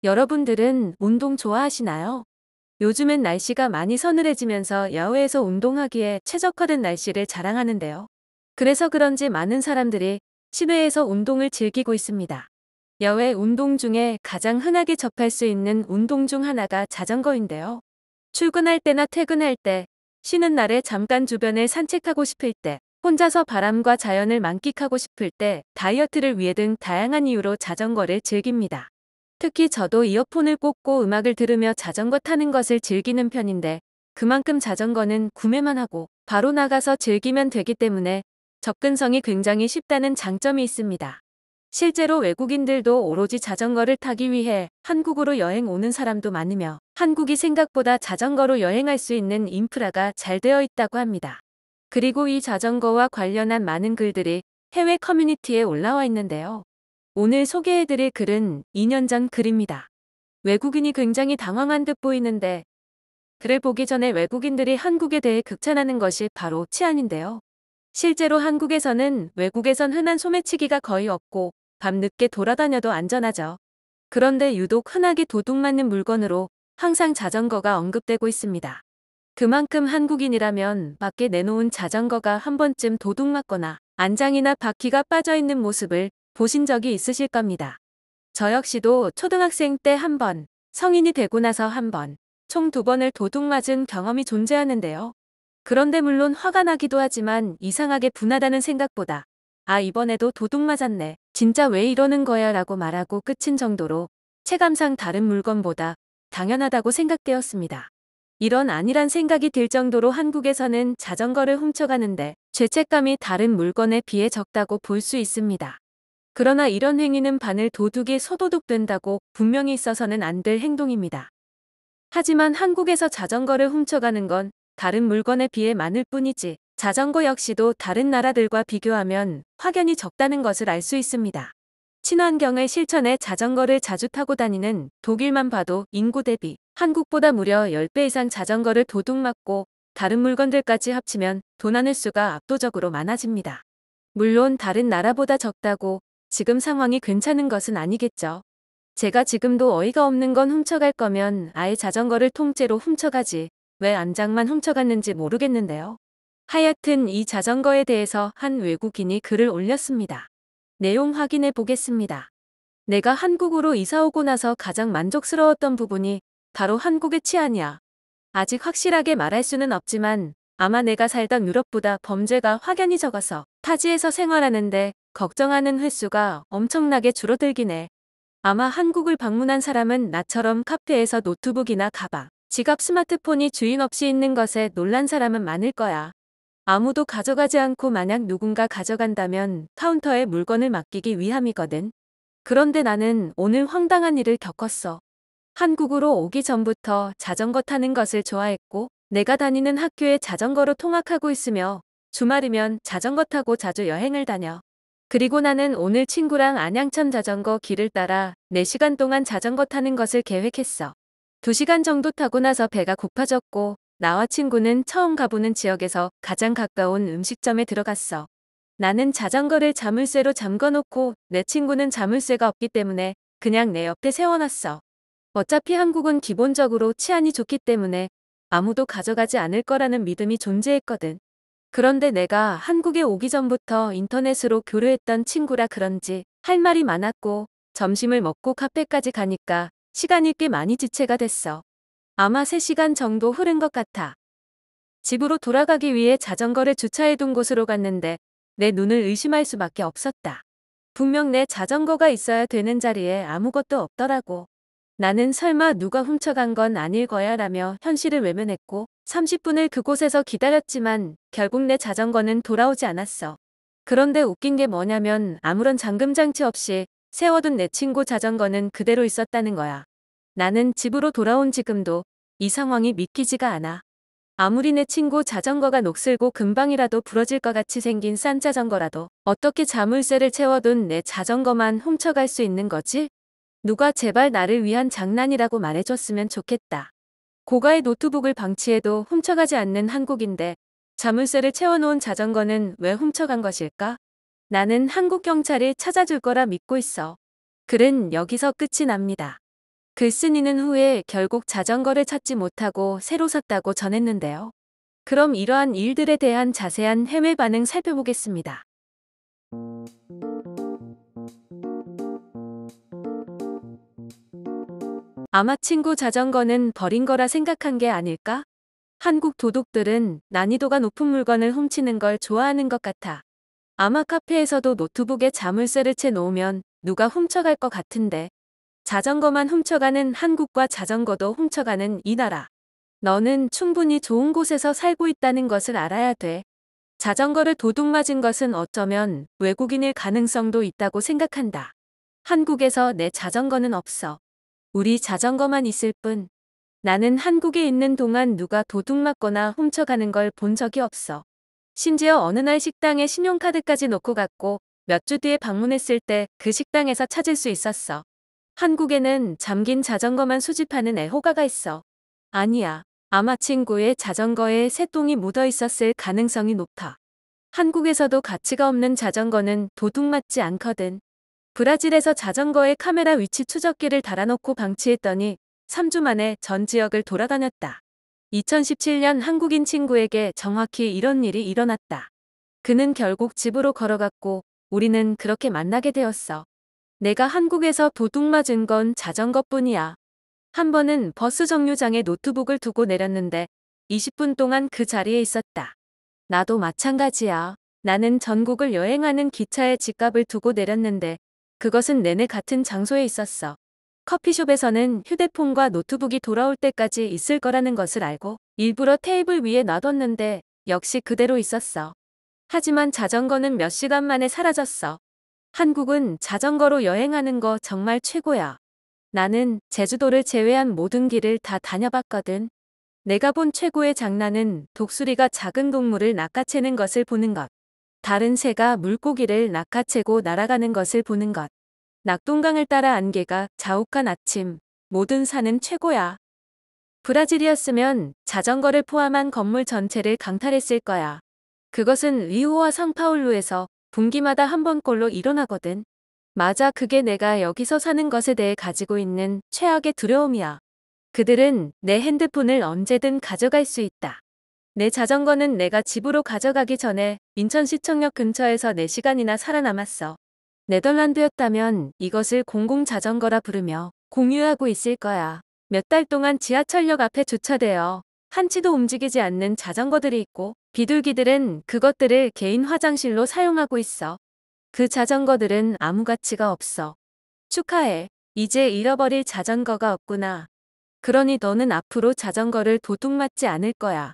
여러분들은 운동 좋아하시나요? 요즘엔 날씨가 많이 서늘해지면서 야외에서 운동하기에 최적화된 날씨를 자랑하는데요. 그래서 그런지 많은 사람들이 실외에서 운동을 즐기고 있습니다. 야외 운동 중에 가장 흔하게 접할 수 있는 운동 중 하나가 자전거인데요. 출근할 때나 퇴근할 때, 쉬는 날에 잠깐 주변을 산책하고 싶을 때, 혼자서 바람과 자연을 만끽하고 싶을 때, 다이어트를 위해 등 다양한 이유로 자전거를 즐깁니다. 특히 저도 이어폰을 꽂고 음악을 들으며 자전거 타는 것을 즐기는 편인데, 그만큼 자전거는 구매만 하고 바로 나가서 즐기면 되기 때문에 접근성이 굉장히 쉽다는 장점이 있습니다. 실제로 외국인들도 오로지 자전거를 타기 위해 한국으로 여행 오는 사람도 많으며, 한국이 생각보다 자전거로 여행할 수 있는 인프라가 잘 되어 있다고 합니다. 그리고 이 자전거와 관련한 많은 글들이 해외 커뮤니티에 올라와 있는데요. 오늘 소개해드릴 글은 2년 전 글입니다. 외국인이 굉장히 당황한 듯 보이는데, 글을 보기 전에 외국인들이 한국에 대해 극찬하는 것이 바로 치안인데요. 실제로 한국에서는 외국에선 흔한 소매치기가 거의 없고 밤늦게 돌아다녀도 안전하죠. 그런데 유독 흔하게 도둑맞는 물건으로 항상 자전거가 언급되고 있습니다. 그만큼 한국인이라면 밖에 내놓은 자전거가 한 번쯤 도둑맞거나 안장이나 바퀴가 빠져있는 모습을 보신 적이 있으실 겁니다. 저 역시도 초등학생 때 한 번, 성인이 되고 나서 한 번, 총 2번을 도둑맞은 경험이 존재하는데요. 그런데 물론 화가 나기도 하지만 이상하게 분하다는 생각보다 아 이번에도 도둑 맞았네. 진짜 왜 이러는 거야 라고 말하고 끝인 정도로 체감상 다른 물건보다 당연하다고 생각되었습니다. 이런 아니란 생각이 들 정도로 한국에서는 자전거를 훔쳐가는데 죄책감이 다른 물건에 비해 적다고 볼 수 있습니다. 그러나 이런 행위는 바늘 도둑이 소도둑된다고 분명히 있어서는 안 될 행동입니다. 하지만 한국에서 자전거를 훔쳐가는 건 다른 물건에 비해 많을 뿐이지 자전거 역시도 다른 나라들과 비교하면 확연히 적다는 것을 알 수 있습니다. 친환경을 실천해 자전거를 자주 타고 다니는 독일만 봐도 인구 대비 한국보다 무려 10배 이상 자전거를 도둑맞고 다른 물건들까지 합치면 도난의 수가 압도적으로 많아집니다. 물론 다른 나라보다 적다고 지금 상황이 괜찮은 것은 아니겠죠. 제가 지금도 어이가 없는 건 훔쳐갈 거면 아예 자전거를 통째로 훔쳐가지 왜 안장만 훔쳐갔는지 모르겠는데요. 하여튼 이 자전거에 대해서 한 외국인이 글을 올렸습니다. 내용 확인해 보겠습니다. 내가 한국으로 이사 오고 나서 가장 만족스러웠던 부분이 바로 한국의 치안이야. 아직 확실하게 말할 수는 없지만 아마 내가 살던 유럽보다 범죄가 확연히 적어서 타지에서 생활하는데 걱정하는 횟수가 엄청나게 줄어들긴 해. 아마 한국을 방문한 사람은 나처럼 카페에서 노트북이나 가방, 지갑, 스마트폰이 주인 없이 있는 것에 놀란 사람은 많을 거야. 아무도 가져가지 않고 만약 누군가 가져간다면 카운터에 물건을 맡기기 위함이거든. 그런데 나는 오늘 황당한 일을 겪었어. 한국으로 오기 전부터 자전거 타는 것을 좋아했고 내가 다니는 학교에 자전거로 통학하고 있으며 주말이면 자전거 타고 자주 여행을 다녀. 그리고 나는 오늘 친구랑 안양천 자전거 길을 따라 4시간 동안 자전거 타는 것을 계획했어. 2시간 정도 타고 나서 배가 고파졌고 나와 친구는 처음 가보는 지역에서 가장 가까운 음식점에 들어갔어. 나는 자전거를 자물쇠로 잠궈놓고 내 친구는 자물쇠가 없기 때문에 그냥 내 옆에 세워놨어. 어차피 한국은 기본적으로 치안이 좋기 때문에 아무도 가져가지 않을 거라는 믿음이 존재했거든. 그런데 내가 한국에 오기 전부터 인터넷으로 교류했던 친구라 그런지 할 말이 많았고 점심을 먹고 카페까지 가니까 시간이 꽤 많이 지체가 됐어. 아마 3시간 정도 흐른 것 같아. 집으로 돌아가기 위해 자전거를 주차해둔 곳으로 갔는데 내 눈을 의심할 수밖에 없었다. 분명 내 자전거가 있어야 되는 자리에 아무것도 없더라고. 나는 설마 누가 훔쳐간 건 아닐 거야 라며 현실을 외면했고 30분을 그곳에서 기다렸지만 결국 내 자전거는 돌아오지 않았어. 그런데 웃긴 게 뭐냐면 아무런 잠금장치 없이 세워둔 내 친구 자전거는 그대로 있었다는 거야. 나는 집으로 돌아온 지금도 이 상황이 믿기지가 않아. 아무리 내 친구 자전거가 녹슬고 금방이라도 부러질 것 같이 생긴 싼 자전거라도 어떻게 자물쇠를 채워둔 내 자전거만 훔쳐갈 수 있는 거지? 누가 제발 나를 위한 장난이라고 말해줬으면 좋겠다. 고가의 노트북을 방치해도 훔쳐가지 않는 한국인데 자물쇠를 채워놓은 자전거는 왜 훔쳐간 것일까? 나는 한국 경찰이 찾아줄 거라 믿고 있어. 글은 여기서 끝이 납니다. 글쓴이는 후에 결국 자전거를 찾지 못하고 새로 샀다고 전했는데요. 그럼 이러한 일들에 대한 자세한 해외 반응 살펴보겠습니다. 아마 친구 자전거는 버린 거라 생각한 게 아닐까? 한국 도둑들은 난이도가 높은 물건을 훔치는 걸 좋아하는 것 같아. 아마 카페에서도 노트북에 자물쇠를 채 놓으면 누가 훔쳐갈 것 같은데. 자전거만 훔쳐가는 한국과 자전거도 훔쳐가는 이 나라. 너는 충분히 좋은 곳에서 살고 있다는 것을 알아야 돼. 자전거를 도둑 맞은 것은 어쩌면 외국인일 가능성도 있다고 생각한다. 한국에서 내 자전거는 없어. 우리 자전거만 있을 뿐. 나는 한국에 있는 동안 누가 도둑 맞거나 훔쳐가는 걸 본 적이 없어. 심지어 어느 날 식당에 신용카드까지 놓고 갔고 몇 주 뒤에 방문했을 때 그 식당에서 찾을 수 있었어. 한국에는 잠긴 자전거만 수집하는 애호가가 있어. 아니야. 아마 친구의 자전거에 새똥이 묻어 있었을 가능성이 높아. 한국에서도 가치가 없는 자전거는 도둑 맞지 않거든. 브라질에서 자전거에 카메라 위치 추적기를 달아놓고 방치했더니 3주 만에 전 지역을 돌아다녔다. 2017년 한국인 친구에게 정확히 이런 일이 일어났다. 그는 결국 집으로 걸어갔고 우리는 그렇게 만나게 되었어. 내가 한국에서 도둑 맞은 건 자전거뿐이야. 한 번은 버스 정류장에 노트북을 두고 내렸는데 20분 동안 그 자리에 있었다. 나도 마찬가지야. 나는 전국을 여행하는 기차에 지갑을 두고 내렸는데 그것은 내내 같은 장소에 있었어. 커피숍에서는 휴대폰과 노트북이 돌아올 때까지 있을 거라는 것을 알고 일부러 테이블 위에 놔뒀는데 역시 그대로 있었어. 하지만 자전거는 몇 시간 만에 사라졌어. 한국은 자전거로 여행하는 거 정말 최고야. 나는 제주도를 제외한 모든 길을 다 다녀봤거든. 내가 본 최고의 장난은 독수리가 작은 동물을 낚아채는 것을 보는 것. 다른 새가 물고기를 낚아채고 날아가는 것을 보는 것. 낙동강을 따라 안개가 자욱한 아침. 모든 산은 최고야. 브라질이었으면 자전거를 포함한 건물 전체를 강탈했을 거야. 그것은 리우와 상파울루에서 분기마다 한 번꼴로 일어나거든. 맞아, 그게 내가 여기서 사는 것에 대해 가지고 있는 최악의 두려움이야. 그들은 내 핸드폰을 언제든 가져갈 수 있다. 내 자전거는 내가 집으로 가져가기 전에 인천시청역 근처에서 4시간이나 살아남았어. 네덜란드였다면 이것을 공공자전거라 부르며 공유하고 있을 거야. 몇 달 동안 지하철역 앞에 주차되어 한치도 움직이지 않는 자전거들이 있고 비둘기들은 그것들을 개인 화장실로 사용하고 있어. 그 자전거들은 아무 가치가 없어. 축하해. 이제 잃어버릴 자전거가 없구나. 그러니 너는 앞으로 자전거를 도둑 맞지 않을 거야.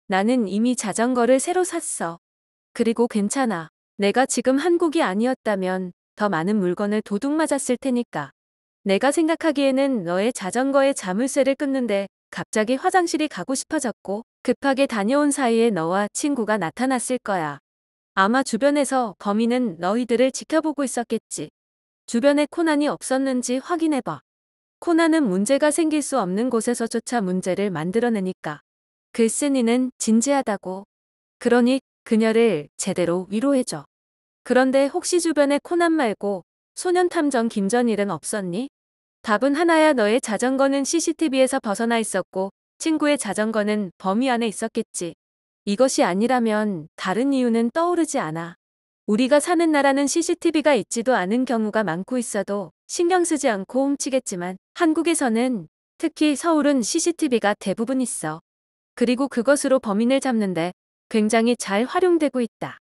나는 이미 자전거를 새로 샀어. 그리고 괜찮아. 내가 지금 한국이 아니었다면 더 많은 물건을 도둑 맞았을 테니까. 내가 생각하기에는 너의 자전거의 자물쇠를 끊는데 갑자기 화장실이 가고 싶어졌고 급하게 다녀온 사이에 너와 친구가 나타났을 거야. 아마 주변에서 범인은 너희들을 지켜보고 있었겠지. 주변에 코난이 없었는지 확인해봐. 코난은 문제가 생길 수 없는 곳에서조차 문제를 만들어내니까. 글쓴이는 진지하다고. 그러니 그녀를 제대로 위로해줘. 그런데 혹시 주변에 코난 말고 소년탐정 김전일은 없었니? 답은 하나야. 너의 자전거는 CCTV에서 벗어나 있었고 친구의 자전거는 범위 안에 있었겠지. 이것이 아니라면 다른 이유는 떠오르지 않아. 우리가 사는 나라는 CCTV가 있지도 않은 경우가 많고 있어도 신경 쓰지 않고 훔치겠지만 한국에서는 특히 서울은 CCTV가 대부분 있어. 그리고 그것으로 범인을 잡는데 굉장히 잘 활용되고 있다.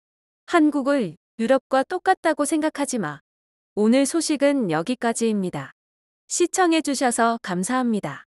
한국을 유럽과 똑같다고 생각하지 마. 오늘 소식은 여기까지입니다. 시청해주셔서 감사합니다.